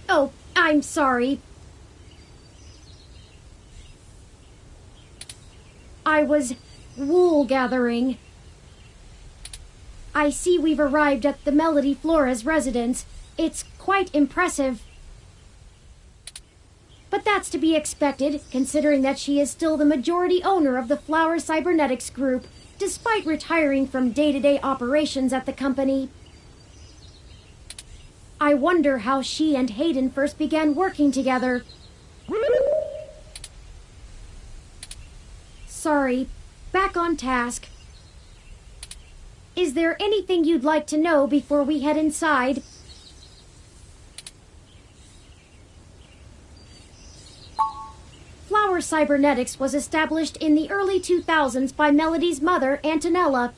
Oh, I'm sorry. I was wool gathering. I see we've arrived at the Melody Flores residence. It's quite impressive. But that's to be expected, considering that she is still the majority owner of the Flower Cybernetics Group, despite retiring from day-to-day operations at the company. I wonder how she and Hayden first began working together. Sorry, back on task. Is there anything you'd like to know before we head inside? Flower Cybernetics was established in the early 2000s by Melody's mother, Antonella.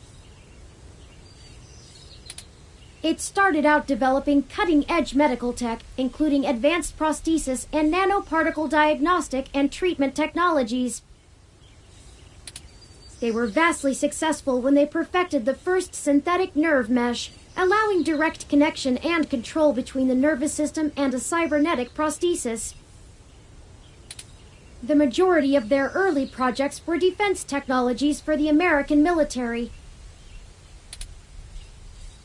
It started out developing cutting-edge medical tech, including advanced prosthesis and nanoparticle diagnostic and treatment technologies. They were vastly successful when they perfected the first synthetic nerve mesh, allowing direct connection and control between the nervous system and a cybernetic prosthesis. The majority of their early projects were defense technologies for the American military,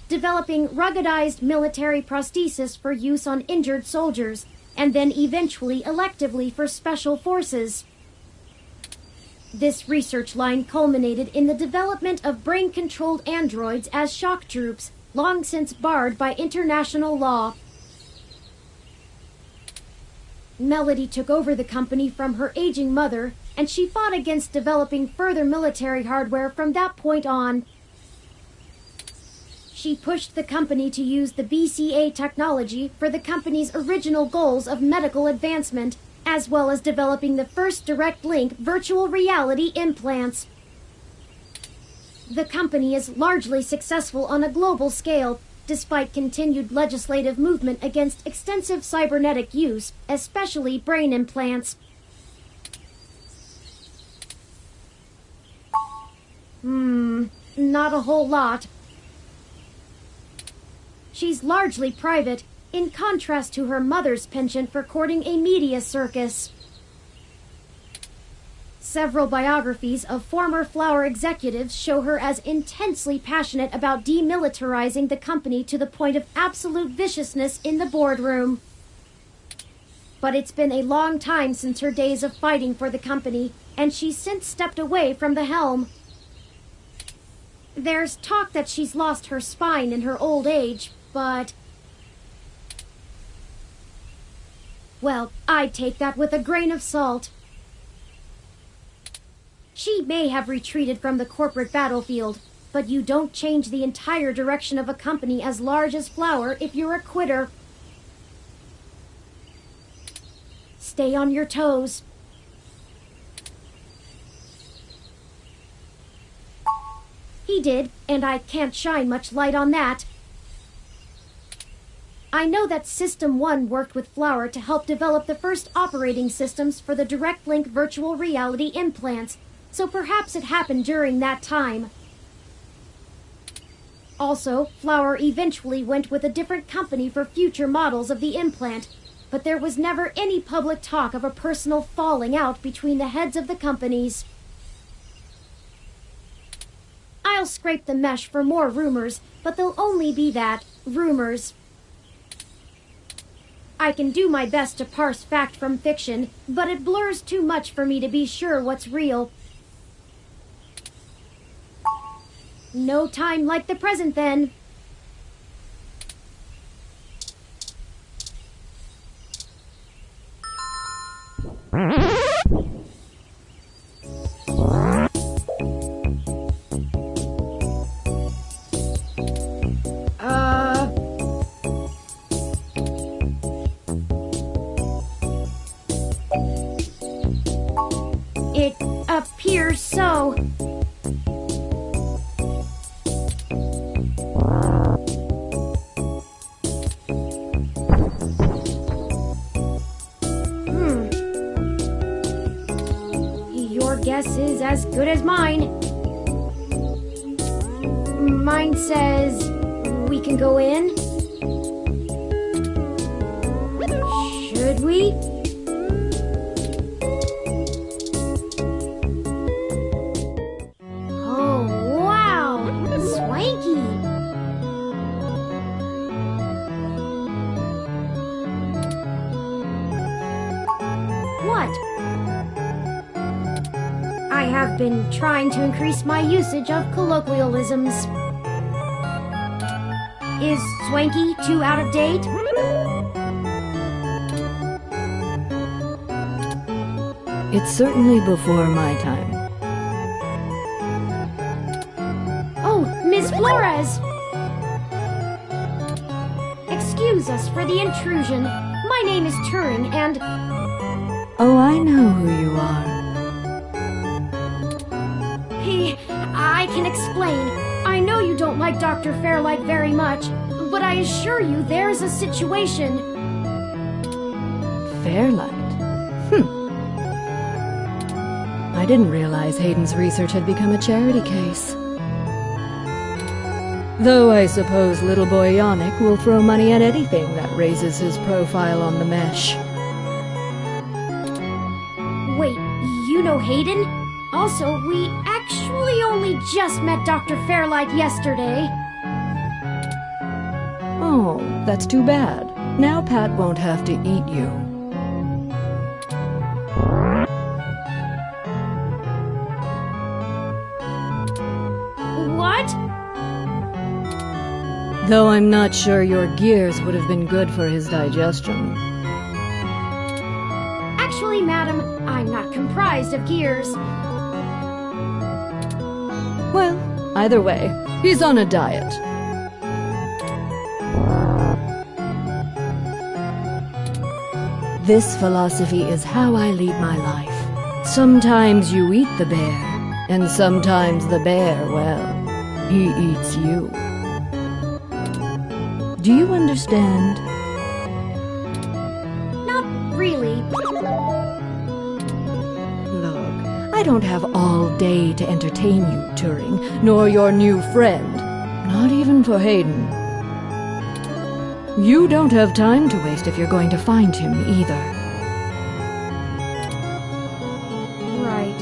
developing ruggedized military prosthesis for use on injured soldiers, and then eventually electively for special forces. This research line culminated in the development of brain-controlled androids as shock troops, long since barred by international law. Melody took over the company from her aging mother, and she fought against developing further military hardware from that point on. She pushed the company to use the BCA technology for the company's original goals of medical advancement, as well as developing the first direct link virtual reality implants. The company is largely successful on a global scale, despite continued legislative movement against extensive cybernetic use, especially brain implants. Not a whole lot. She's largely private, in contrast to her mother's penchant for courting a media circus. Several biographies of former Flower executives show her as intensely passionate about demilitarizing the company to the point of absolute viciousness in the boardroom. But it's been a long time since her days of fighting for the company, and she's since stepped away from the helm. There's talk that she's lost her spine in her old age, but... well, I'd take that with a grain of salt. She may have retreated from the corporate battlefield, but you don't change the entire direction of a company as large as Flower if you're a quitter. Stay on your toes. He did, and I can't shine much light on that. I know that System 1 worked with Flower to help develop the first operating systems for the direct link virtual reality implants, so perhaps it happened during that time. Also, Flower eventually went with a different company for future models of the implant, but there was never any public talk of a personal falling out between the heads of the companies. I'll scrape the mesh for more rumors, but they'll only be that, rumors. I can do my best to parse fact from fiction, but it blurs too much for me to be sure what's real. No time like the present, then. It appears so. as good as mine. Mine says we can go in. Should we? Oh, wow! Swanky! What? I have been trying to increase my usage of colloquialisms. Is swanky too out of date? It's certainly before my time. Oh, Ms. Flores! Excuse us for the intrusion. My name is Turing, and... Oh, I know who you are. I can explain. I know you don't like Dr. Fairlight very much, but I assure you there's a situation. Fairlight? I didn't realize Hayden's research had become a charity case. Though I suppose little boy Yannick will throw money at anything that raises his profile on the mesh. Wait, you know Hayden? Also, we actually only just met Dr. Fairlight yesterday. Oh, that's too bad. Now Pat won't have to eat you. What? Though I'm not sure your gears would have been good for his digestion. Actually, madam, I'm not comprised of gears. Well, either way, he's on a diet. This philosophy is how I lead my life. Sometimes you eat the bear, and sometimes the bear, well, he eats you. Do you understand? Not really. Look, I don't have all day to entertain you, Turing, nor your new friend. Not even for Hayden. You don't have time to waste if you're going to find him either. Right.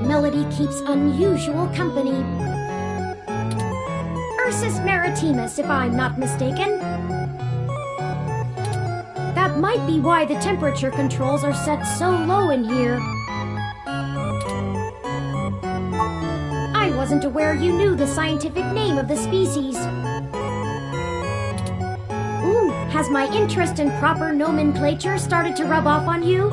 Melody keeps unusual company. Ursus maritimus, if I'm not mistaken. That might be why the temperature controls are set so low in here. I wasn't aware you knew the scientific name of the species. Ooh, has my interest in proper nomenclature started to rub off on you?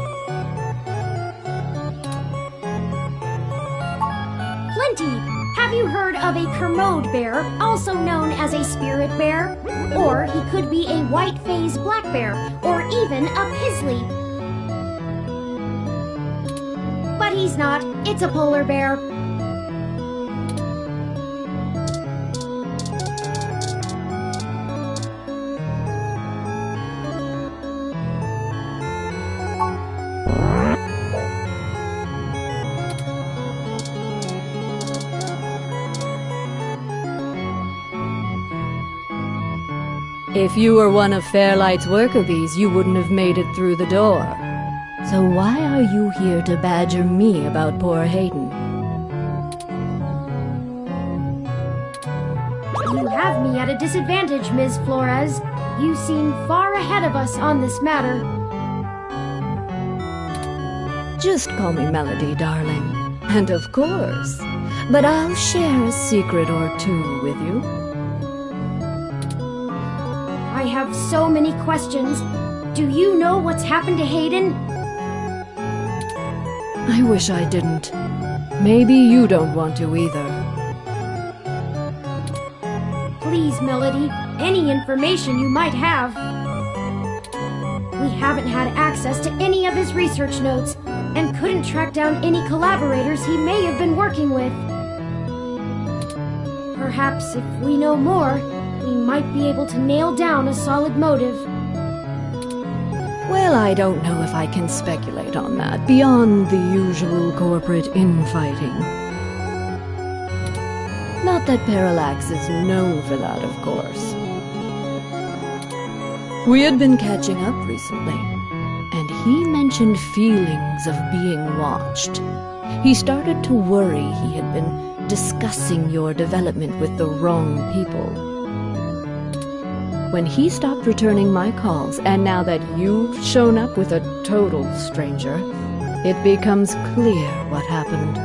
Plenty! Have you heard of a Kermode bear, also known as a spirit bear? Or he could be a white-phase black bear, or even a Pisley. But he's not. It's a polar bear. If you were one of Fairlight's worker bees, you wouldn't have made it through the door. So why are you here to badger me about poor Hayden? You have me at a disadvantage, Ms. Flores. You seem far ahead of us on this matter. Just call me Melody, darling. And of course. But I'll share a secret or two with you. I have so many questions. Do you know what's happened to Hayden? I wish I didn't. Maybe you don't want to either. Please, Melody, any information you might have. We haven't had access to any of his research notes, and couldn't track down any collaborators he may have been working with. Perhaps if we know more, we might be able to nail down a solid motive. Well, I don't know if I can speculate on that, beyond the usual corporate infighting. Not that Parallax is known for that, of course. We had been catching up recently, and he mentioned feelings of being watched. He started to worry he had been discussing your development with the wrong people. When he stopped returning my calls, and now that you've shown up with a total stranger, it becomes clear what happened.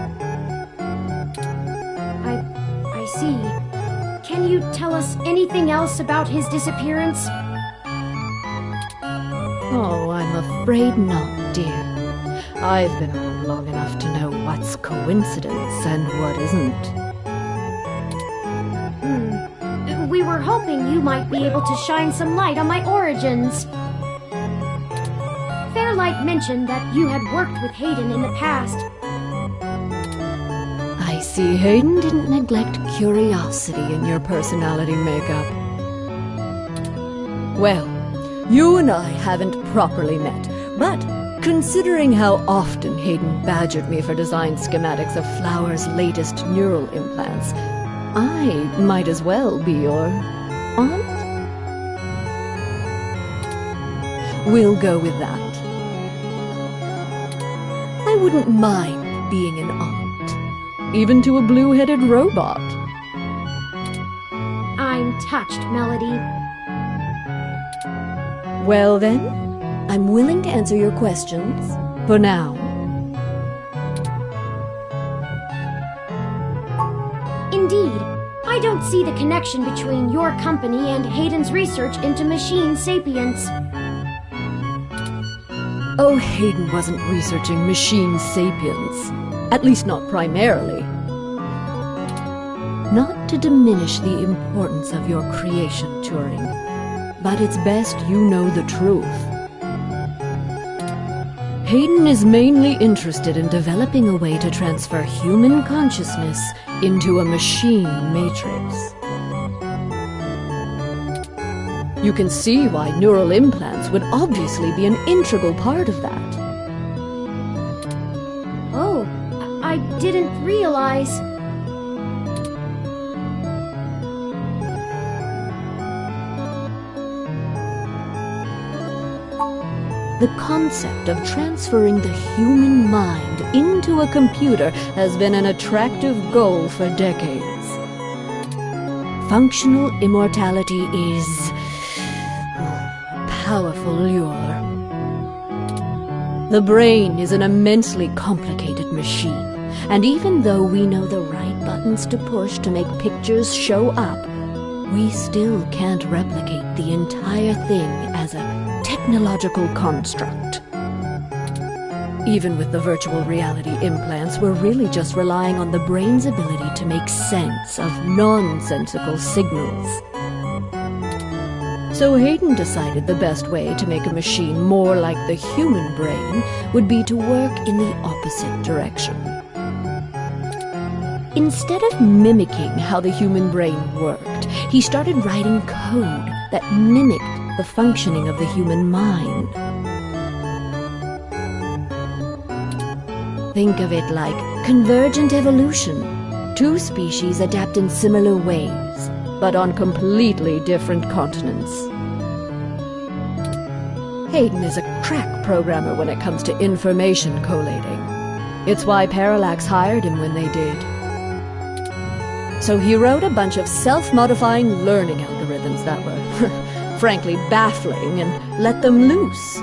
I see. Can you tell us anything else about his disappearance? Oh, I'm afraid not, dear. I've been around long enough to know what's coincidence and what isn't. We were hoping you might be able to shine some light on my origins. Fairlight mentioned that you had worked with Hayden in the past. I see Hayden didn't neglect curiosity in your personality makeup. Well, you and I haven't properly met, but considering how often Hayden badgered me for design schematics of Flower's latest neural implants, I might as well be your aunt? We'll go with that. I wouldn't mind being an aunt, even to a blue-headed robot. I'm touched, Melody. Well then, I'm willing to answer your questions, for now. Indeed, I don't see the connection between your company and Hayden's research into machine sapience. Oh, Hayden wasn't researching machine sapience. At least not primarily. Not to diminish the importance of your creation, Turing, but it's best you know the truth. Hayden is mainly interested in developing a way to transfer human consciousness into a machine matrix. You can see why neural implants would obviously be an integral part of that. Oh, I didn't realize. The concept of transferring the human mind into a computer has been an attractive goal for decades. Functional immortality is a powerful lure. The brain is an immensely complicated machine, and even though we know the right buttons to push to make pictures show up, we still can't replicate the entire thing as a technological construct. Even with the virtual reality implants, we're really just relying on the brain's ability to make sense of nonsensical signals. So Hayden decided the best way to make a machine more like the human brain would be to work in the opposite direction. Instead of mimicking how the human brain worked, he started writing code that mimicked the functioning of the human mind. Think of it like convergent evolution. Two species adapt in similar ways, but on completely different continents. Hayden is a crack programmer when it comes to information collating. It's why Parallax hired him when they did. So he wrote a bunch of self-modifying learning algorithms that were frankly baffling, and let them loose.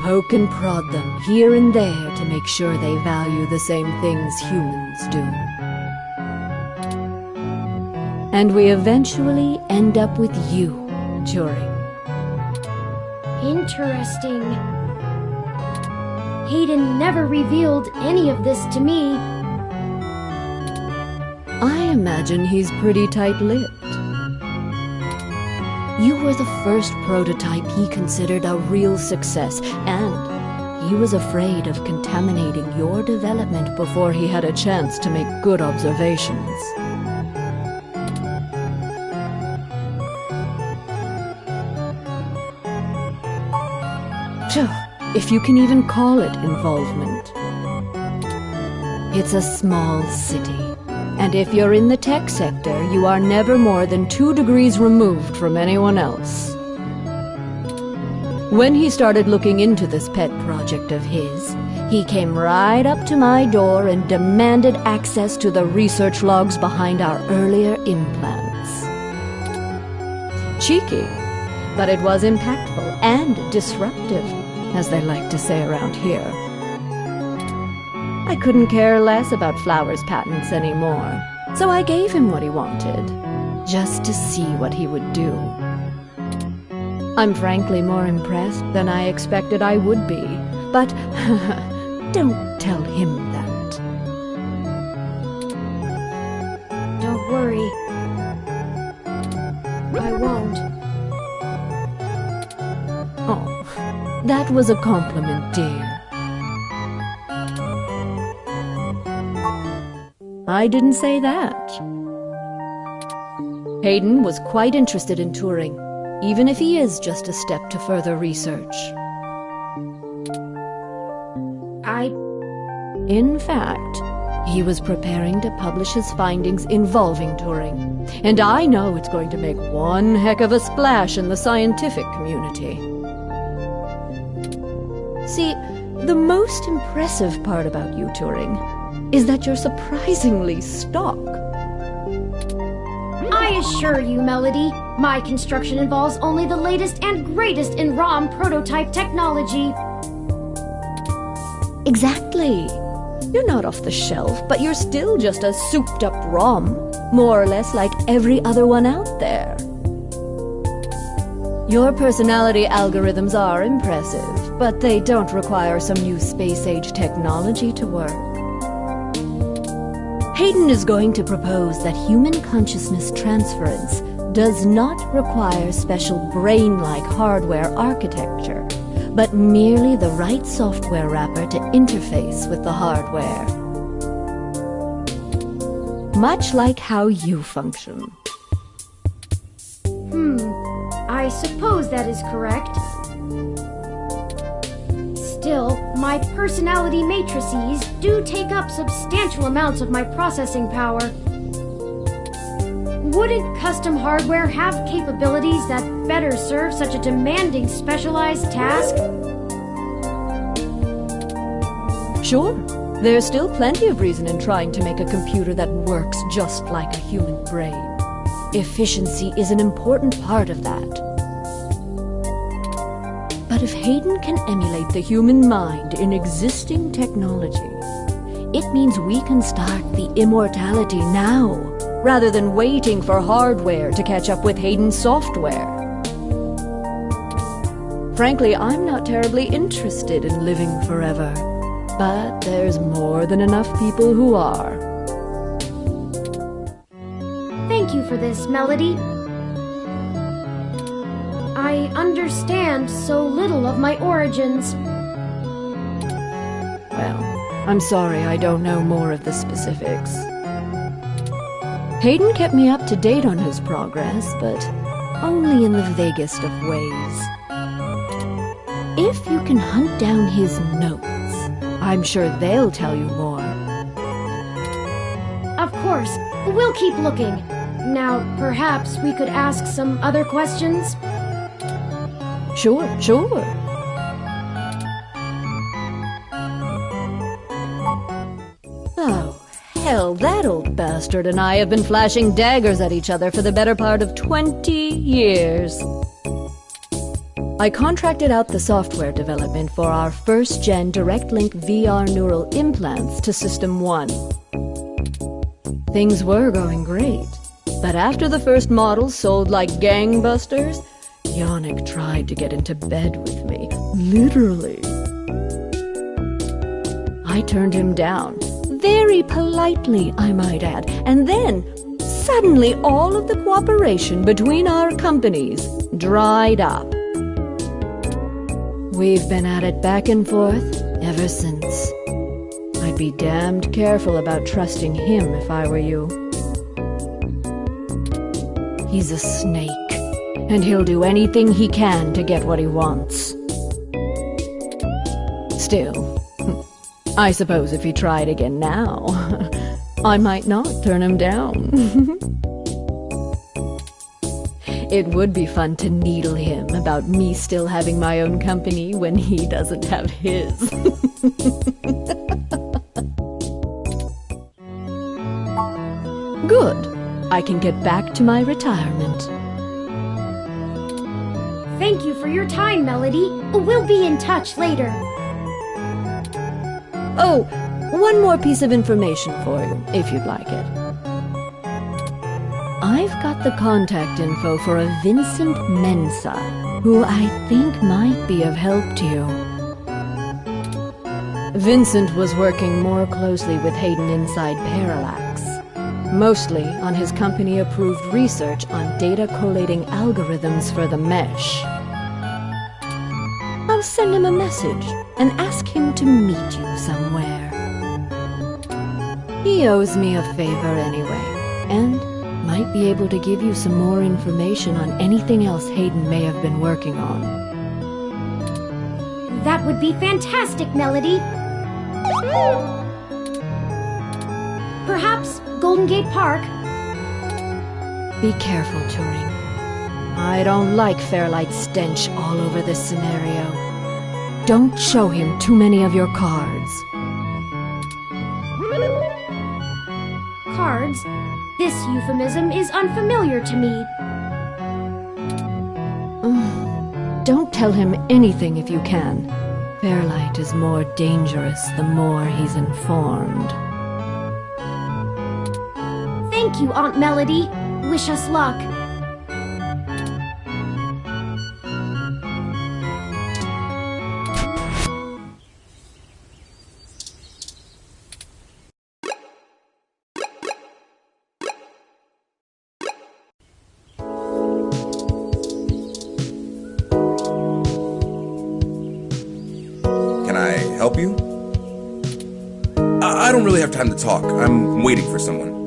Poke and prod them here and there to make sure they value the same things humans do. And we eventually end up with you, Turing. Interesting. Hayden never revealed any of this to me. I imagine he's pretty tight-lipped. You were the first prototype he considered a real success, and he was afraid of contaminating your development before he had a chance to make good observations. Phew, if you can even call it involvement. It's a small city, and if you're in the tech sector, you are never more than 2 degrees removed from anyone else. When he started looking into this pet project of his, he came right up to my door and demanded access to the research logs behind our earlier implants. Cheeky, but it was impactful and disruptive, as they like to say around here. I couldn't care less about Flowers' patents anymore, so I gave him what he wanted, just to see what he would do. I'm frankly more impressed than I expected I would be, but don't tell him that. Don't worry. I won't. Oh, that was a compliment, dear. I didn't say that. Hayden was quite interested in Turing, even if he is just a step to further research. In fact, he was preparing to publish his findings involving Turing, and I know it's going to make one heck of a splash in the scientific community. See, the most impressive part about you, Turing, is that you're surprisingly stock. I assure you, Melody, my construction involves only the latest and greatest in ROM prototype technology. Exactly. You're not off the shelf, but you're still just a souped-up ROM, more or less like every other one out there. Your personality algorithms are impressive, but they don't require some new space-age technology to work. Hayden is going to propose that human consciousness transference does not require special brain-like hardware architecture, but merely the right software wrapper to interface with the hardware. Much like how you function. I suppose that is correct. Still, my personality matrices do take up substantial amounts of my processing power. Wouldn't custom hardware have capabilities that better serve such a demanding specialized task? Sure, there's still plenty of reason in trying to make a computer that works just like a human brain. Efficiency is an important part of that. But if Hayden can emulate the human mind in existing technology, it means we can start the immortality now, rather than waiting for hardware to catch up with Hayden's software. Frankly, I'm not terribly interested in living forever, but there's more than enough people who are. Thank you for this, Melody. I understand so little of my origins. Well, I'm sorry I don't know more of the specifics. Hayden kept me up to date on his progress, but only in the vaguest of ways. If you can hunt down his notes, I'm sure they'll tell you more. Of course, we'll keep looking. Now, perhaps we could ask some other questions? Sure. Oh, hell, that old bastard and I have been flashing daggers at each other for the better part of 20 years. I contracted out the software development for our first-gen direct-link VR neural implants to System 1. Things were going great, but after the first models sold like gangbusters, Yannick tried to get into bed with me, literally. I turned him down, very politely, I might add, and then, suddenly all of the cooperation between our companies dried up. We've been at it back and forth ever since. I'd be damned careful about trusting him if I were you. He's a snake, and he'll do anything he can to get what he wants. Still, I suppose if he tried again now, I might not turn him down. It would be fun to needle him about me still having my own company when he doesn't have his. Good. I can get back to my retirement. Thank you for your time, Melody. We'll be in touch later. Oh, one more piece of information for you, if you'd like it. I've got the contact info for a Vincent Mensa, who I think might be of help to you. Vincent was working more closely with Hayden inside Parallax, mostly on his company-approved research on data collating algorithms for the mesh. I'll send him a message and ask him to meet you somewhere. He owes me a favor anyway, and might be able to give you some more information on anything else Hayden may have been working on. That would be fantastic, Melody. Perhaps Golden Gate Park? Be careful, Turing. I don't like Fairlight's stench all over this scenario. Don't show him too many of your cards. Cards? This euphemism is unfamiliar to me. Don't tell him anything if you can. Fairlight is more dangerous the more he's informed. Thank you, Aunt Melody. Wish us luck. Help you? I don't really have time to talk. I'm waiting for someone.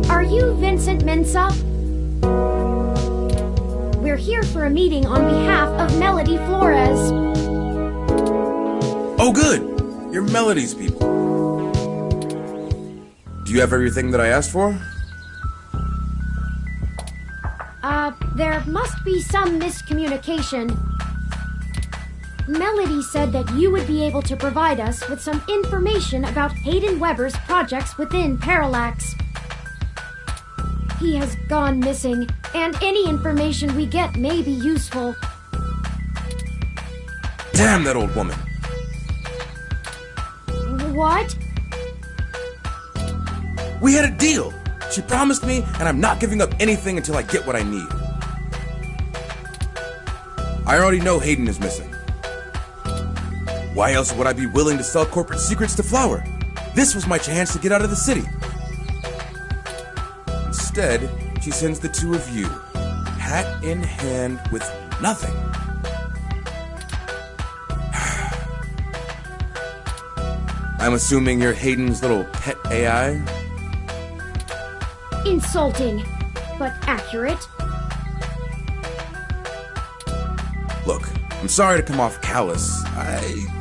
Are you Vincent Mensa? We're here for a meeting on behalf of Melody Flores. Oh, good! You're Melody's people. Do you have everything that I asked for? There must be some miscommunication. Melody said that you would be able to provide us with some information about Hayden Weber's projects within Parallax. He has gone missing, and any information we get may be useful. Damn that old woman! What? We had a deal! She promised me, and I'm not giving up anything until I get what I need. I already know Hayden is missing. Why else would I be willing to sell corporate secrets to Flower? This was my chance to get out of the city. Instead, she sends the two of you, hat in hand with nothing. I'm assuming you're Hayden's little pet AI? Insulting, but accurate. Look, I'm sorry to come off callous.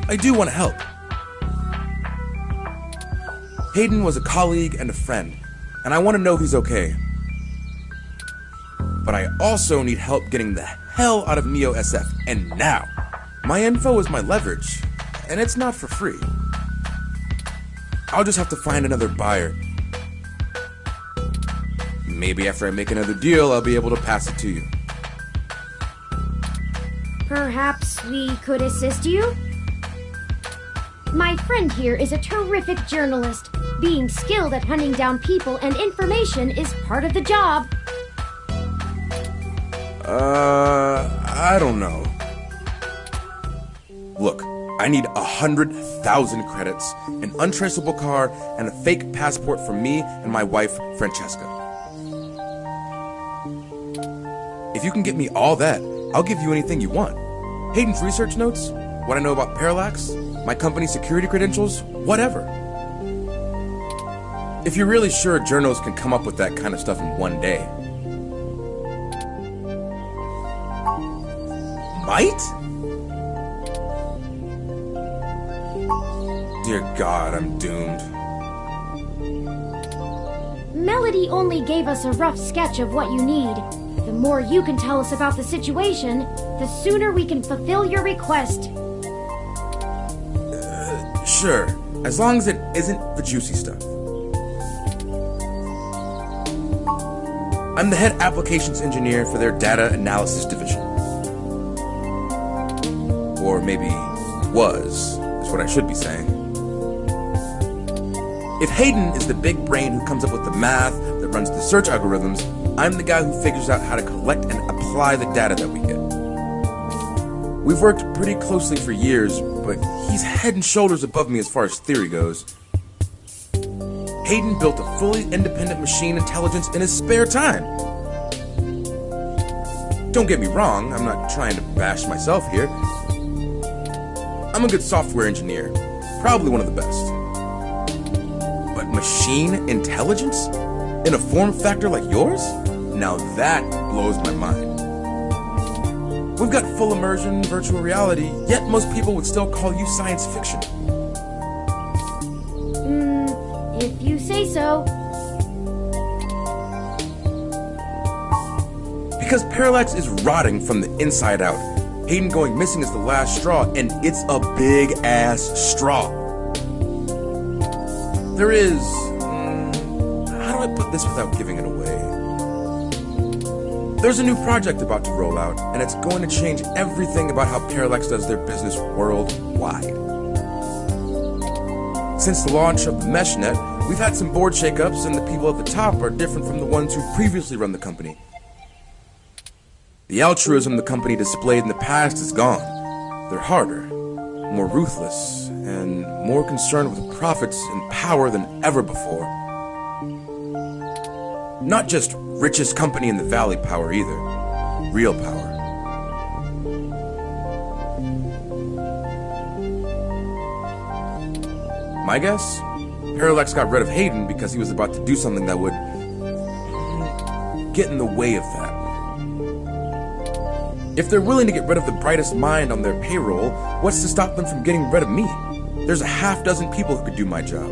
I do want to help. Hayden was a colleague and a friend, and I want to know he's okay. But I also need help getting the hell out of Neo SF, and now. My info is my leverage, and it's not for free. I'll just have to find another buyer. Maybe after I make another deal, I'll be able to pass it to you. Perhaps we could assist you? My friend here is a terrific journalist. Being skilled at hunting down people and information is part of the job. I don't know. Look, I need 100,000 credits, an untraceable car, and a fake passport for me and my wife, Francesca. If you can get me all that, I'll give you anything you want. Hayden's research notes, what I know about Parallax, my company's security credentials, whatever. If you're really sure journos can come up with that kind of stuff in one day. Might? Dear God, I'm doomed. Melody only gave us a rough sketch of what you need. The more you can tell us about the situation, the sooner we can fulfill your request. Sure, as long as it isn't the juicy stuff. I'm the head applications engineer for their data analysis division. Or maybe was, is what I should be saying. If Hayden is the big brain who comes up with the math that runs the search algorithms, I'm the guy who figures out how to collect and apply the data that we get. We've worked pretty closely for years, but he's head and shoulders above me as far as theory goes. Hayden built a fully independent machine intelligence in his spare time. Don't get me wrong, I'm not trying to bash myself here. I'm a good software engineer, probably one of the best. But machine intelligence? In a form factor like yours? Now that blows my mind. We've got full immersion, virtual reality, yet most people would still call you science fiction. If you say so. Because Parallax is rotting from the inside out. Hayden going missing is the last straw, and it's a big-ass straw. There is... how do I put this without giving it away? There's a new project about to roll out, and it's going to change everything about how Parallax does their business worldwide. Since the launch of the MeshNet, we've had some board shakeups, and the people at the top are different from the ones who previously run the company. The altruism the company displayed in the past is gone. They're harder, more ruthless, and more concerned with profits and power than ever before. Not just richest company in the valley power either. Real power. My guess? Parallax got rid of Hayden because he was about to do something that would get in the way of that. If they're willing to get rid of the brightest mind on their payroll, what's to stop them from getting rid of me? There's a half dozen people who could do my job.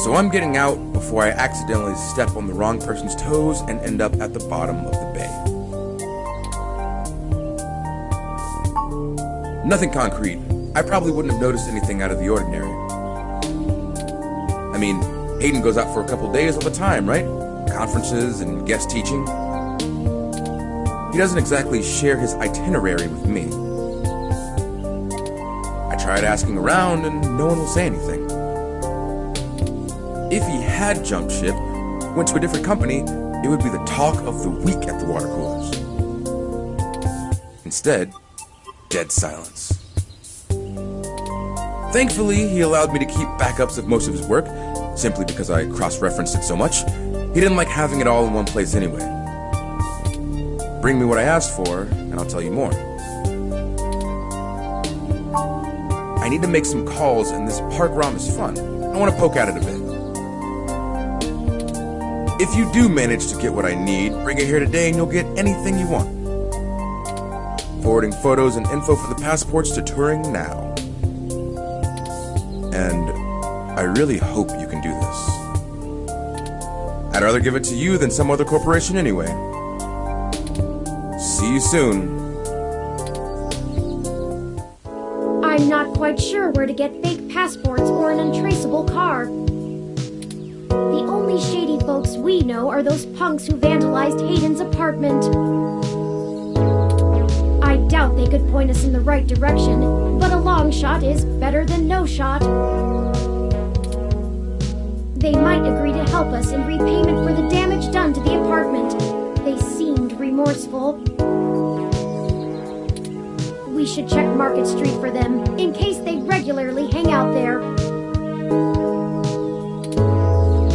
So I'm getting out before I accidentally step on the wrong person's toes and end up at the bottom of the bay. Nothing concrete. I probably wouldn't have noticed anything out of the ordinary. I mean, Hayden goes out for a couple days all the time, right? Conferences and guest teaching. He doesn't exactly share his itinerary with me. I tried asking around and no one will say anything. If he had jumped ship, went to a different company, it would be the talk of the week at the water coolers. Instead, dead silence. Thankfully, he allowed me to keep backups of most of his work, simply because I cross-referenced it so much. He didn't like having it all in one place anyway. Bring me what I asked for, and I'll tell you more. I need to make some calls, and this park ROM is fun. I want to poke at it a bit. If you do manage to get what I need, bring it here today and you'll get anything you want. Forwarding photos and info for the passports to Turing now. And I really hope you can do this. I'd rather give it to you than some other corporation anyway. See you soon. I'm not quite sure where to get fake passports or an untraceable car. The only shady folks we know are those punks who vandalized Hayden's apartment. I doubt they could point us in the right direction, but a long shot is better than no shot. They might agree to help us in repayment for the damage done to the apartment. They seemed remorseful. We should check Market Street for them, in case they regularly hang out there.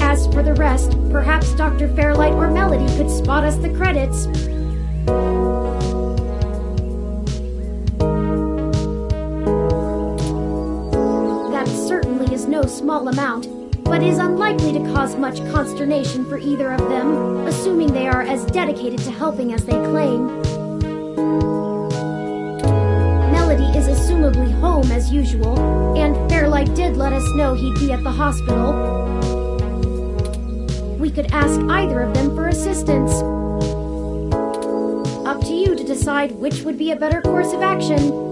As for the rest, best, perhaps Dr. Fairlight or Melody could spot us the credits. That certainly is no small amount, but is unlikely to cause much consternation for either of them, assuming they are as dedicated to helping as they claim. Melody is assumably home as usual, and Fairlight did let us know he'd be at the hospital. We could ask either of them for assistance. Up to you to decide which would be a better course of action.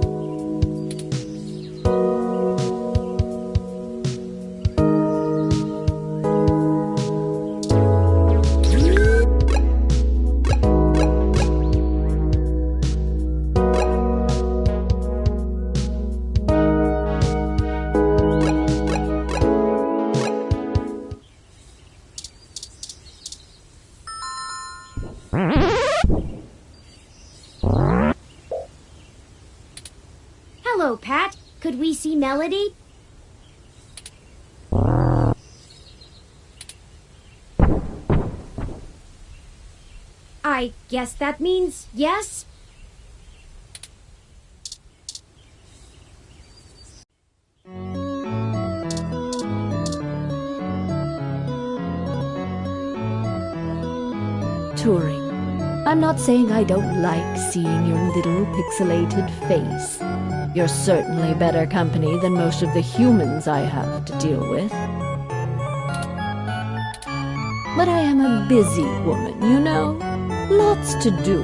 Hello, Pat. Could we see Melody? I guess that means yes? Turing, I'm not saying I don't like seeing your little pixelated face. You're certainly better company than most of the humans I have to deal with. But I am a busy woman, you know? Lots to do.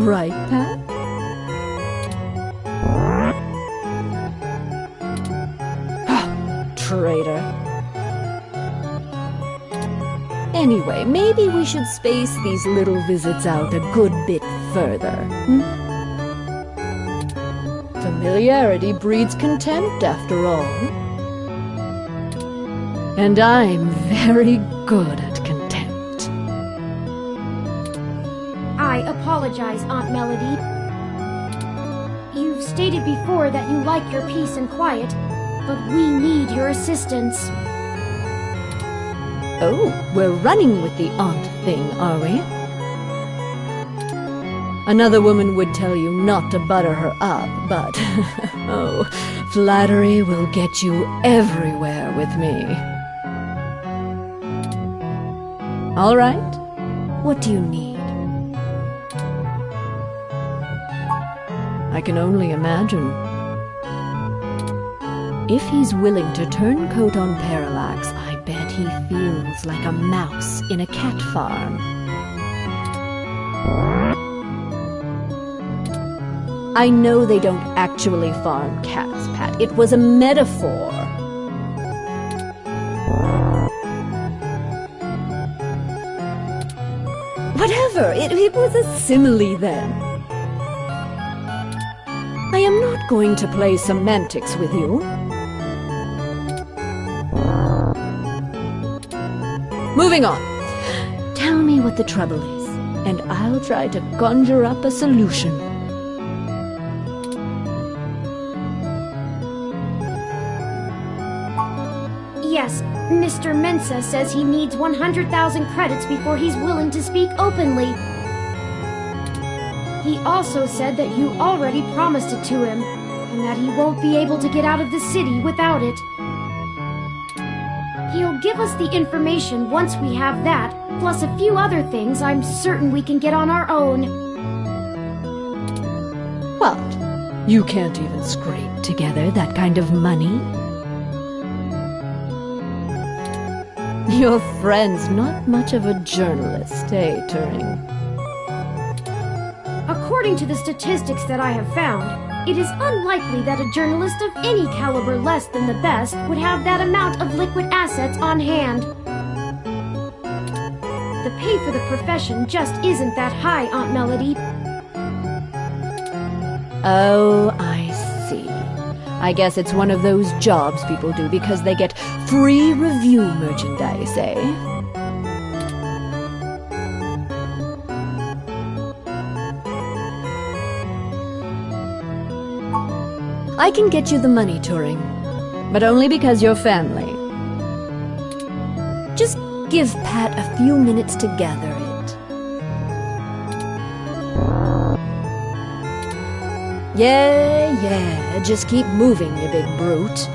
Right, Pat? Traitor. Anyway, maybe we should space these little visits out a good bit further, Familiarity breeds contempt, after all. And I'm very good at contempt. I apologize, Aunt Melody. You've stated before that you like your peace and quiet, but we need your assistance. Oh, we're running with the aunt thing, are we? Another woman would tell you not to butter her up, but, oh, flattery will get you everywhere with me. All right, what do you need? I can only imagine. If he's willing to turn coat on Parallax, I bet he feels like a mouse in a cat farm. I know they don't actually farm cats, Pat. It was a metaphor. Whatever, it was a simile then. I am not going to play semantics with you. Moving on. Tell me what the trouble is, and I'll try to conjure up a solution. Yes, Mr. Mensa says he needs 100,000 credits before he's willing to speak openly. He also said that you already promised it to him, and that he won't be able to get out of the city without it. He'll give us the information once we have that, plus a few other things I'm certain we can get on our own. What? You can't even scrape together that kind of money? Your friend's not much of a journalist, eh, Turing? According to the statistics that I have found, it is unlikely that a journalist of any caliber less than the best would have that amount of liquid assets on hand. The pay for the profession just isn't that high, Aunt Melody. Oh, I see. I guess it's one of those jobs people do because they get free review merchandise, eh? I can get you the money, Turing, but only because you're family. Just give Pat a few minutes to gather it. Yeah, just keep moving, you big brute.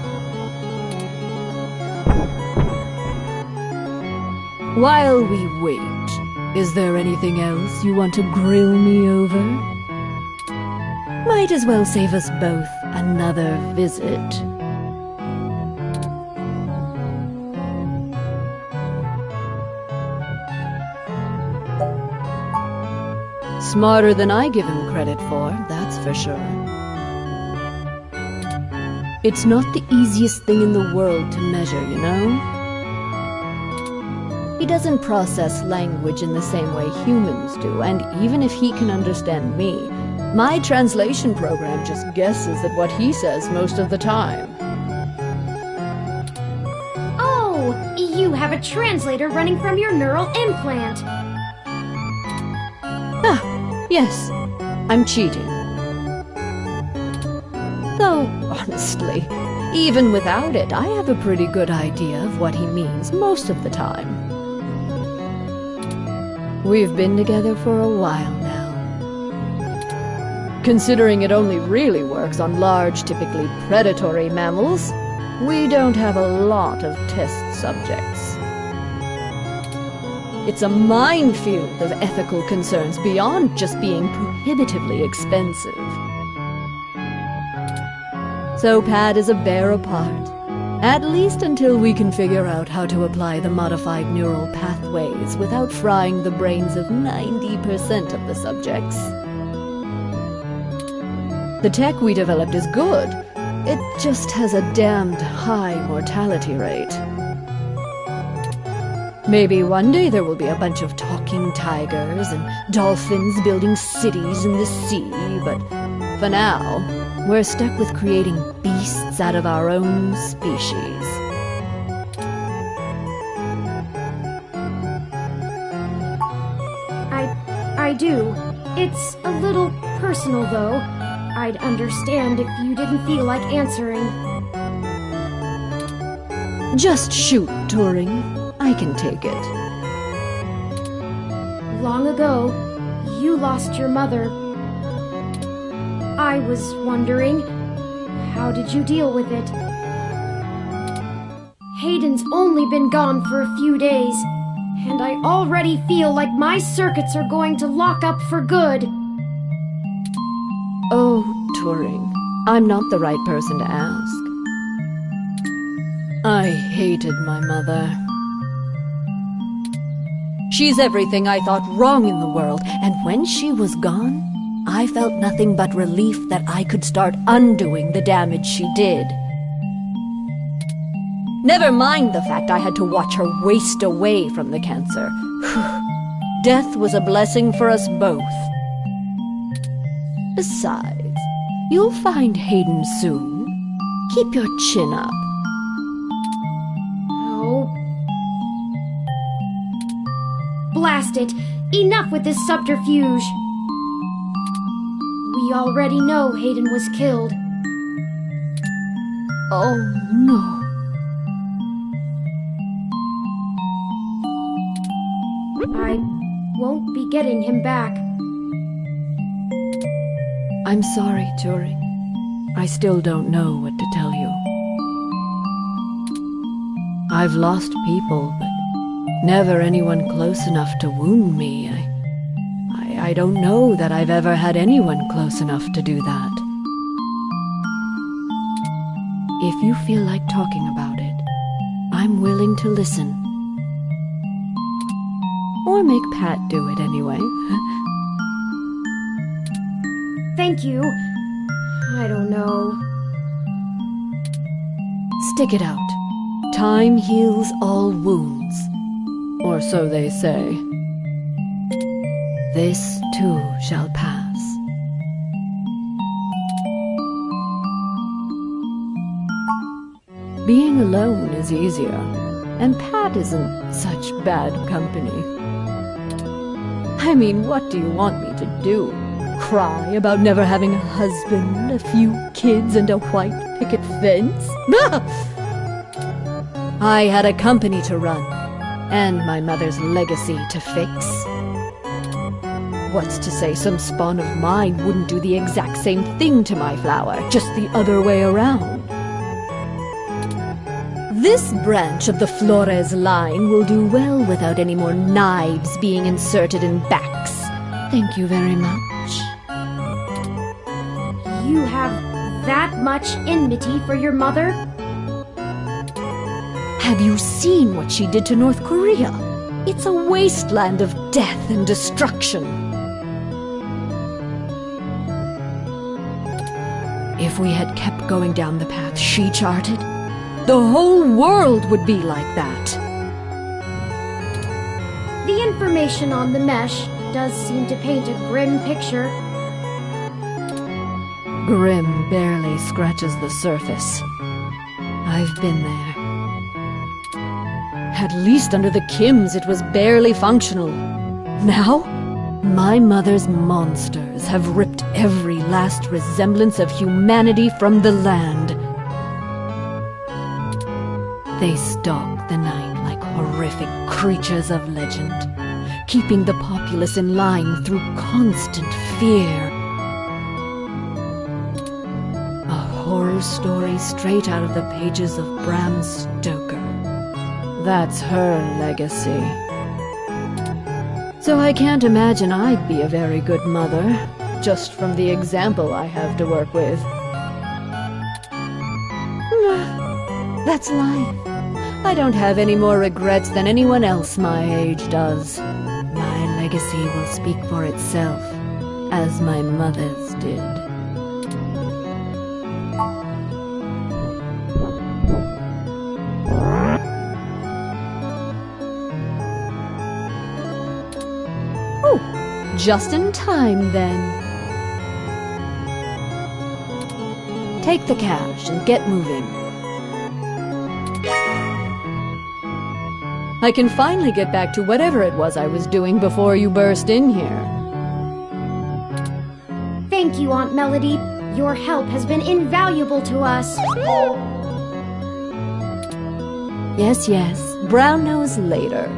While we wait, is there anything else you want to grill me over? Might as well save us both another visit. Smarter than I give him credit for, that's for sure. It's not the easiest thing in the world to measure, you know? He doesn't process language in the same way humans do, and even if he can understand me, my translation program just guesses at what he says most of the time. Oh, you have a translator running from your neural implant. Yes, I'm cheating. Though, honestly, even without it, I have a pretty good idea of what he means most of the time. We've been together for a while now. Considering it only really works on large, typically predatory mammals, we don't have a lot of test subjects. It's a minefield of ethical concerns beyond just being prohibitively expensive. So Pat is a bear apart, at least until we can figure out how to apply the modified neural pathways without frying the brains of 90% of the subjects. The tech we developed is good. It just has a damned high mortality rate. Maybe one day there will be a bunch of talking tigers and dolphins building cities in the sea, but for now, we're stuck with creating beasts out of our own species. I do. It's a little personal, though. I'd understand if you didn't feel like answering. Just shoot, Turing. I can take it. Long ago, you lost your mother. I was wondering, how did you deal with it? Hayden's only been gone for a few days, and I already feel like my circuits are going to lock up for good. Oh, Turing, I'm not the right person to ask. I hated my mother. She's everything I thought wrong in the world, and when she was gone, I felt nothing but relief that I could start undoing the damage she did. Never mind the fact I had to watch her waste away from the cancer. Death was a blessing for us both. Besides, you'll find Hayden soon. Keep your chin up. Oh. Blast it! Enough with this subterfuge! We already know Hayden was killed. Oh, no. I won't be getting him back. I'm sorry, Turing. I still don't know what to tell you. I've lost people, but never anyone close enough to wound me. I don't know that I've ever had anyone close enough to do that. If you feel like talking about it, I'm willing to listen. Or make Pat do it anyway. Thank you. I don't know. Stick it out. Time heals all wounds. Or so they say. This too shall pass. Being alone is easier, and Pat isn't such bad company. I mean, what do you want me to do? Cry about never having a husband, a few kids, and a white picket fence? I had a company to run, and my mother's legacy to fix. What's to say some spawn of mine wouldn't do the exact same thing to my flower, just the other way around? This branch of the Flores line will do well without any more knives being inserted in backs. Thank you very much. You have that much enmity for your mother? Have you seen what she did to North Korea? It's a wasteland of death and destruction. If we had kept going down the path she charted, the whole world would be like that. The information on the mesh does seem to paint a grim picture. Grim barely scratches the surface. I've been there. At least under the Kims it was barely functional. Now, my mother's monsters have ripped every last resemblance of humanity from the land. They stalk the night like horrific creatures of legend, keeping the populace in line through constant fear. A horror story straight out of the pages of Bram Stoker. That's her legacy. So I can't imagine I'd be a very good mother, just from the example I have to work with. That's life. I don't have any more regrets than anyone else my age does. My legacy will speak for itself, as my mother's did. Oh, just in time then. Take the cash and get moving. I can finally get back to whatever it was I was doing before you burst in here. Thank you, Aunt Melody. Your help has been invaluable to us. Yes, brown nose later.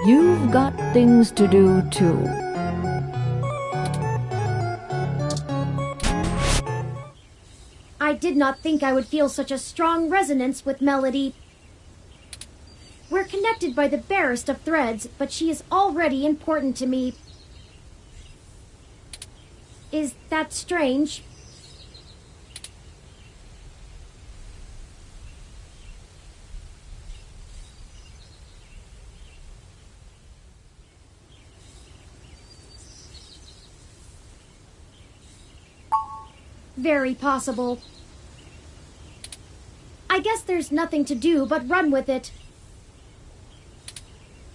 You've got things to do, too. I did not think I would feel such a strong resonance with Melody. We're connected by the barest of threads, but she is already important to me. Is that strange? Very possible. I guess there's nothing to do but run with it.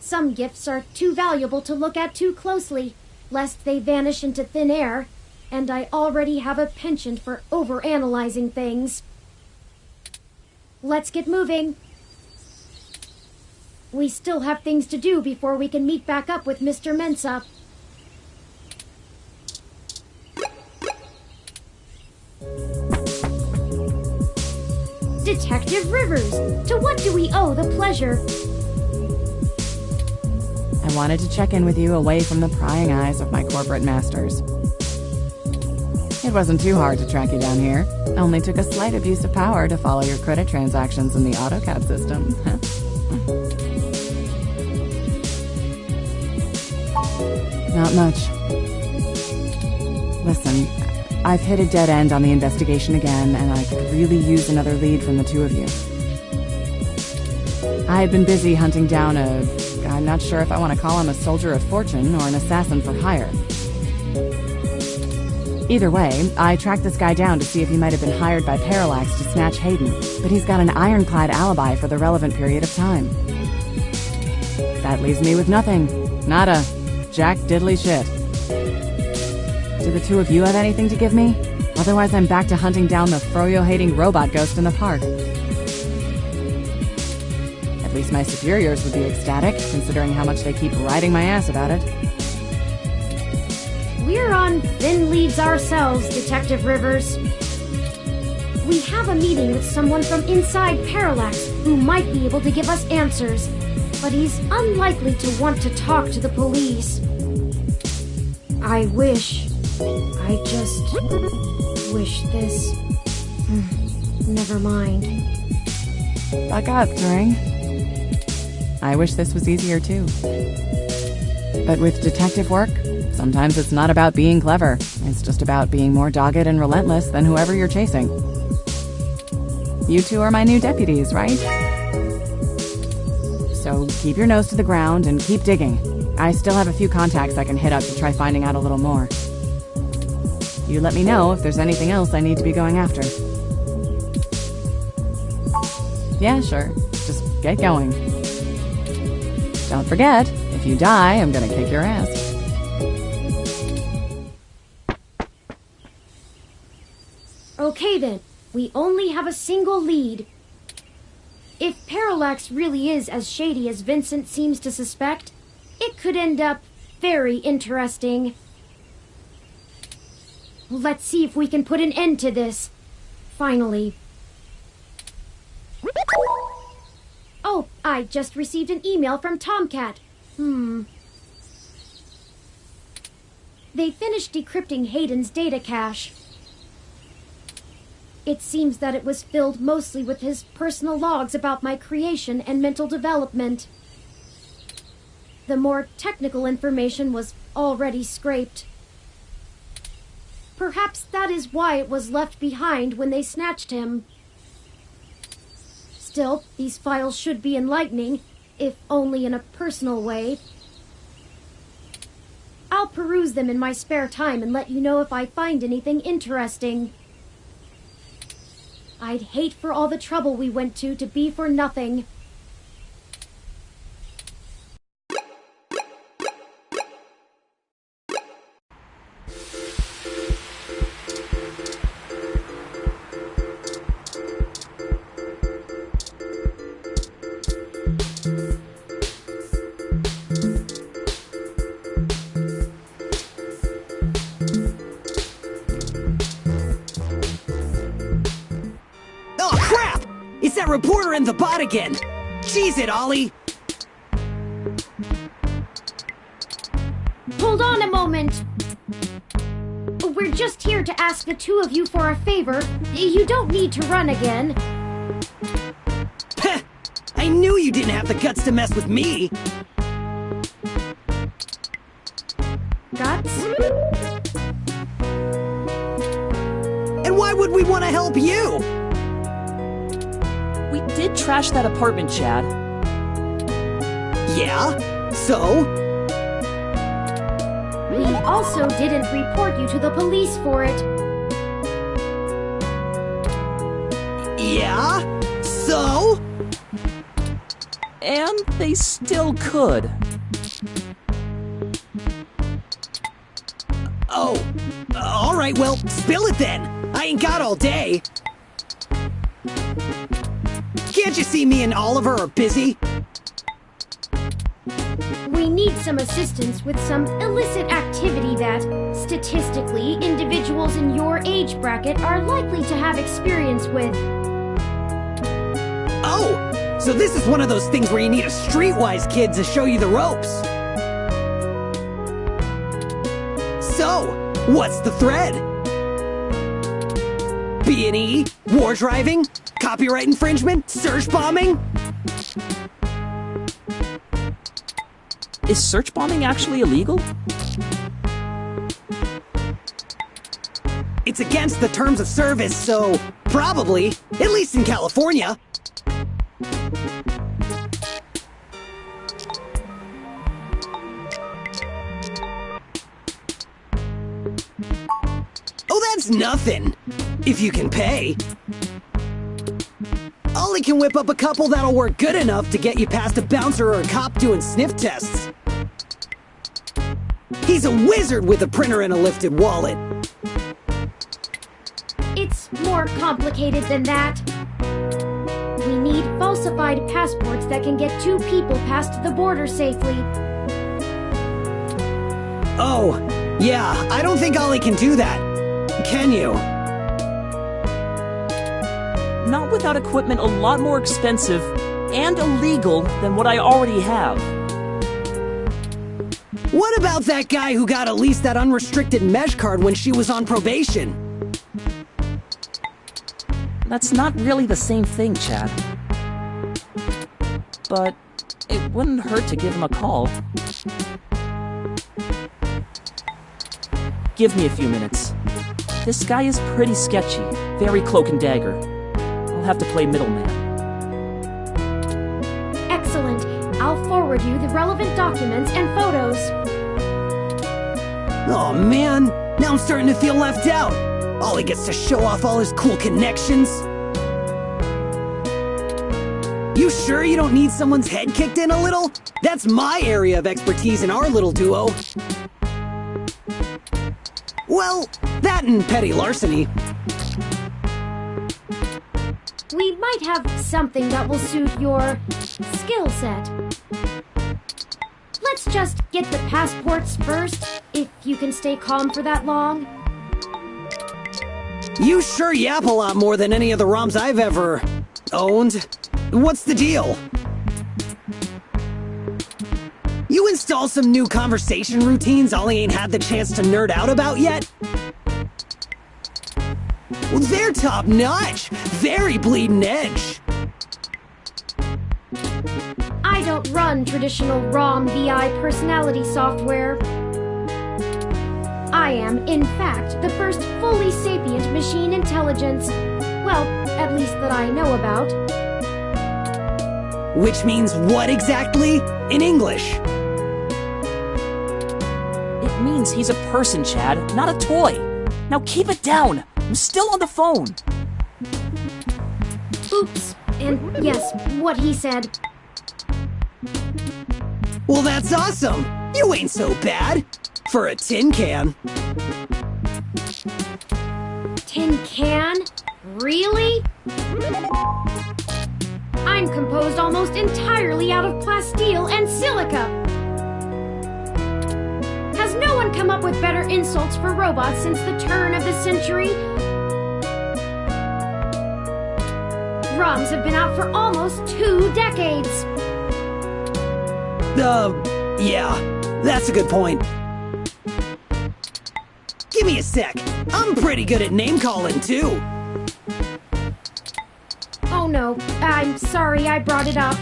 Some gifts are too valuable to look at too closely, lest they vanish into thin air, and I already have a penchant for overanalyzing things. Let's get moving. We still have things to do before we can meet back up with Mr. Mensa. Detective Rivers, to what do we owe the pleasure? I wanted to check in with you away from the prying eyes of my corporate masters. It wasn't too hard to track you down here. Only took a slight abuse of power to follow your credit transactions in the AutoCAD system. Not much. Listen, I've hit a dead end on the investigation again, and I could really use another lead from the two of you. I had been busy hunting down I'm not sure if I want to call him a soldier of fortune or an assassin for hire. Either way, I tracked this guy down to see if he might have been hired by Parallax to snatch Hayden, but he's got an ironclad alibi for the relevant period of time. That leaves me with nothing. Nada. Jack diddly shit. Do the two of you have anything to give me? Otherwise I'm back to hunting down the froyo-hating robot ghost in the park. At least my superiors would be ecstatic, considering how much they keep riding my ass about it. We're on thin leads ourselves, Detective Rivers. We have a meeting with someone from inside Parallax who might be able to give us answers, but he's unlikely to want to talk to the police. I just wish this... Never mind. Buck up, Turing. I wish this was easier too. But with detective work, sometimes it's not about being clever. It's just about being more dogged and relentless than whoever you're chasing. You two are my new deputies, right? So keep your nose to the ground and keep digging. I still have a few contacts I can hit up to try finding out a little more. You let me know if there's anything else I need to be going after. Yeah, sure. Just get going. Don't forget, if you die, I'm gonna kick your ass. Okay then, we only have a single lead. If Parallax really is as shady as Vincent seems to suspect, it could end up very interesting. Let's see if we can put an end to this. Finally. Oh, I just received an email from Tomcat. They finished decrypting Hayden's data cache. It seems that it was filled mostly with his personal logs about my creation and mental development. The more technical information was already scraped. Perhaps that is why it was left behind when they snatched him. Still, these files should be enlightening, if only in a personal way. I'll peruse them in my spare time and let you know if I find anything interesting. I'd hate for all the trouble we went to be for nothing. Reporter and the bot again! Cheese it, Ollie! Hold on a moment! We're just here to ask the two of you for a favor. You don't need to run again. Heh! I knew you didn't have the guts to mess with me! Guts? And why would we want to help you? We did trash that apartment, Chad. Yeah? So? We also didn't report you to the police for it. Yeah? So? And they still could. Oh. Alright, well, spill it then. I ain't got all day. Can't you see me and Oliver are busy? We need some assistance with some illicit activity that, statistically, individuals in your age bracket are likely to have experience with. Oh! So this is one of those things where you need a streetwise kid to show you the ropes. So, what's the thread? B&E? War driving? Copyright infringement? Search bombing? Is search bombing actually illegal? It's against the terms of service, so probably, at least in California. Oh, that's nothing, if you can pay. Ollie can whip up a couple that'll work good enough to get you past a bouncer or a cop doing sniff tests. He's a wizard with a printer and a lifted wallet. It's more complicated than that. We need falsified passports that can get two people past the border safely. Oh, yeah, I don't think Ollie can do that. Can you? Not without equipment a lot more expensive and illegal than what I already have. What about that guy who got at least that unrestricted mesh card when she was on probation? That's not really the same thing, Chad. But it wouldn't hurt to give him a call. Give me a few minutes. This guy is pretty sketchy, very cloak and dagger. I'll have to play middleman. Excellent. I'll forward you the relevant documents and photos. Oh man, now I'm starting to feel left out. Ollie gets to show off all his cool connections. You sure you don't need someone's head kicked in a little? That's my area of expertise in our little duo. Well, that and petty larceny. We might have something that will suit your skill set. Let's just get the passports first, if you can stay calm for that long. You sure yap a lot more than any of the ROMs I've ever owned. What's the deal? You install some new conversation routines Ollie ain't had the chance to nerd out about yet? Well, they're top notch. Very bleeding edge. I don't run traditional ROM VI personality software. I am, in fact, the first fully sapient machine intelligence. Well, at least that I know about. Which means what exactly? In English? It means he's a person, Chad, not a toy. Now keep it down. I'm still on the phone. Oops. And yes, what he said. Well, that's awesome. You ain't so bad. For a tin can. Tin can? Really? I'm composed almost entirely out of plasteel and silica. Has no one come up with better insults for robots since the turn of the century? ROMs have been out for almost 2 decades. Yeah, that's a good point. Give me a sec. I'm pretty good at name-calling, too. Oh no, I'm sorry I brought it up.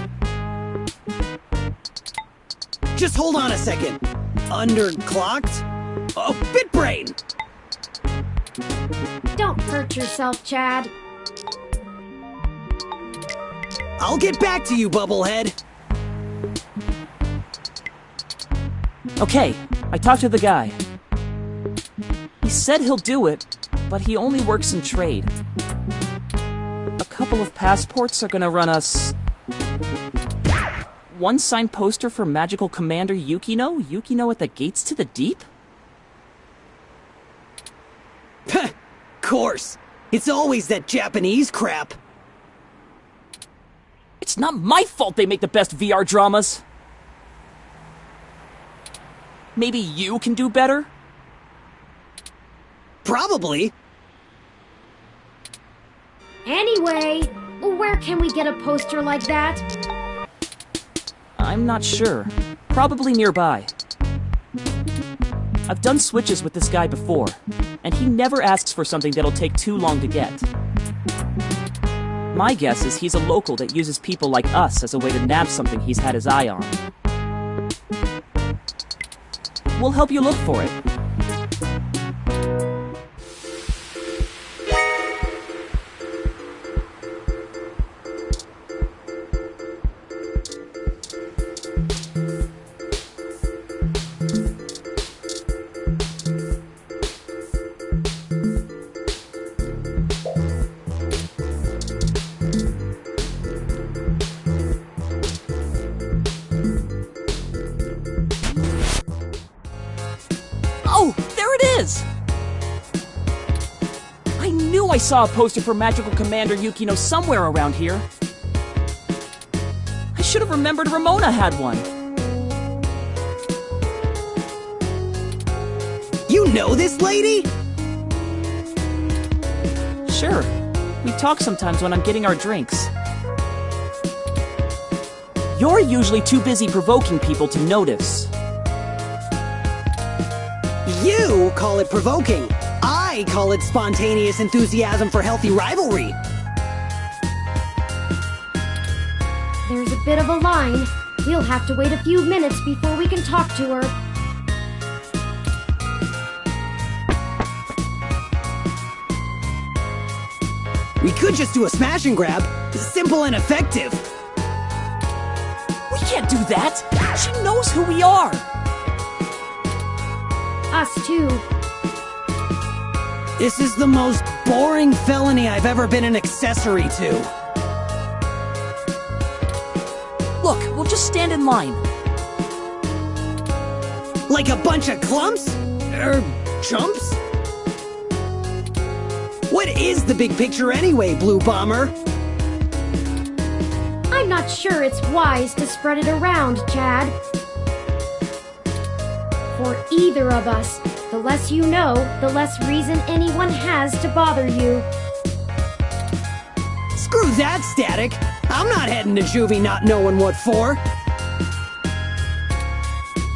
Just hold on a second. Underclocked? Oh, BitBrain! Don't hurt yourself, Chad. I'll get back to you, Bubblehead. Okay, I talked to the guy. He said he'll do it, but he only works in trade. A couple of passports are gonna run us... one signed poster for Magical Commander Yukino? Yukino at the Gates to the Deep? Course. It's always that Japanese crap. It's not my fault they make the best VR dramas! Maybe you can do better? Probably. Anyway, where can we get a poster like that? I'm not sure. Probably nearby. I've done switches with this guy before, and he never asks for something that'll take too long to get. My guess is he's a local that uses people like us as a way to nab something he's had his eye on. We'll help you look for it. Oh, there it is! I knew I saw a poster for Magical Commander Yukino somewhere around here. I should have remembered Ramona had one. You know this lady? Sure. We talk sometimes when I'm getting our drinks. You're usually too busy provoking people to notice. You call it provoking. I call it spontaneous enthusiasm for healthy rivalry. There's a bit of a line. We'll have to wait a few minutes before we can talk to her. We could just do a smash and grab. Simple and effective. We can't do that! She knows who we are! Us too. This is the most boring felony I've ever been an accessory to. Look, we'll just stand in line. Like a bunch of clumps? Chumps? What is the big picture anyway, Blue Bomber? I'm not sure it's wise to spread it around, Chad. For either of us, the less you know, the less reason anyone has to bother you. Screw that, Static. I'm not heading to juvie not knowing what for.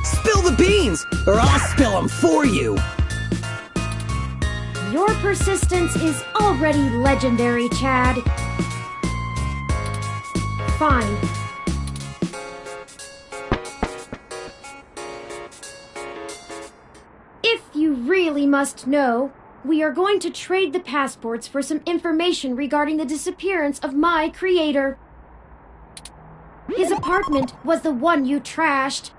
Spill the beans, or I'll spill them for you. Your persistence is already legendary, Chad. Fine. If you really must know, we are going to trade the passports for some information regarding the disappearance of my creator. His apartment was the one you trashed.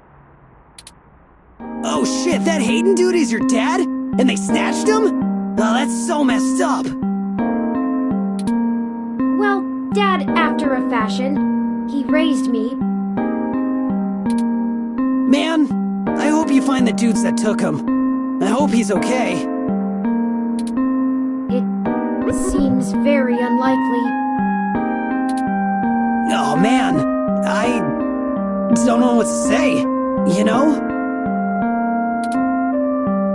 Oh shit, that Hayden dude is your dad? And they snatched him? Oh, that's so messed up. Well, Dad after a fashion. He raised me. Man, I hope you find the dudes that took him. I hope he's okay. It seems very unlikely. Oh man, I don't know what to say, you know?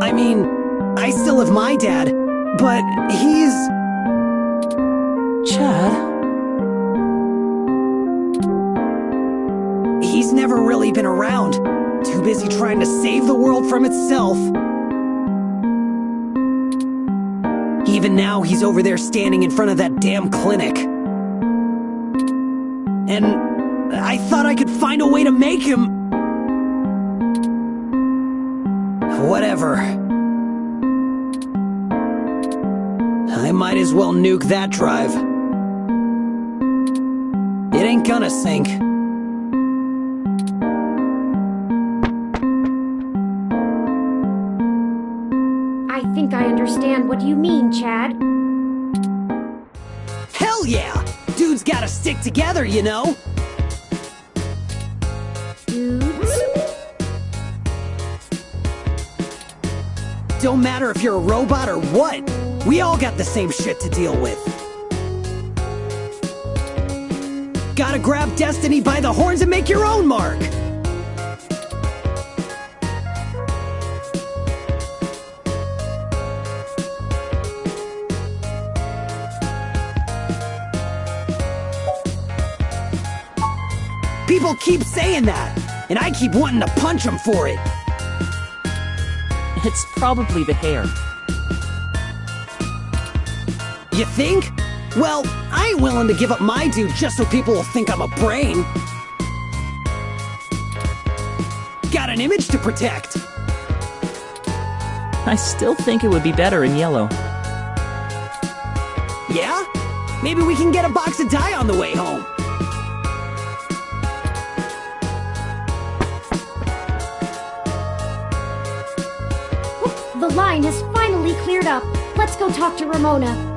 I mean, I still have my dad, but he's... Chad? He's never really been around. Too busy trying to save the world from itself. Even now, he's over there standing in front of that damn clinic. And I thought I could find a way to make him... Whatever. I might as well nuke that drive. It ain't gonna sink. I think I understand what you mean, Chad. Hell yeah! Dudes gotta stick together, you know? Dudes? Don't matter if you're a robot or what. We all got the same shit to deal with. Gotta grab destiny by the horns and make your own mark. People keep saying that, and I keep wanting to punch them for it. It's probably the hair. You think? Well, I ain't willing to give up my dude just so people will think I'm a brain. Got an image to protect. I still think it would be better in yellow. Yeah? Maybe we can get a box of dye on the way home. The line has finally cleared up. Let's go talk to Ramona.